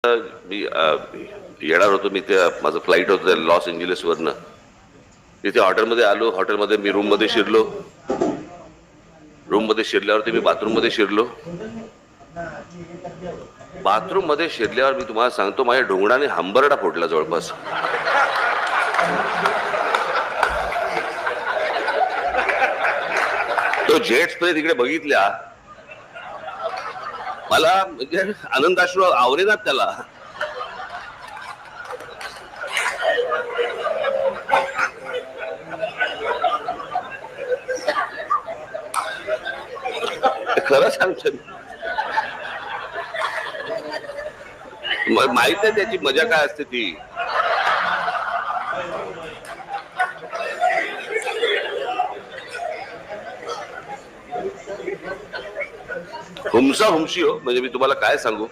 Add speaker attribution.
Speaker 1: मी येणार होतो. मी ते माझं फ्लाईट होतं लॉस एंजेलिस वरनं. तिथे हॉटेलमध्ये आलो. हॉटेलमध्ये मी रूम मध्ये शिरलो. रूम मध्ये शिरल्यावरती मी बाथरूम मध्ये शिरलो. बाथरूम मध्ये शिरल्यावर मी तुम्हाला सांगतो माझ्या ढोंगणाने हंबरडा फोडला जवळपास. तो जेट स्प्रे तिकडे बघितल्या मला म्हणजे आनंदाश्रू आवरेनात त्याला. खरं सांगतो माहित आहे त्याची मजा काय असते ती. हुमसा हुमशी हो. म्हणजे मी तुम्हाला काय सांगू.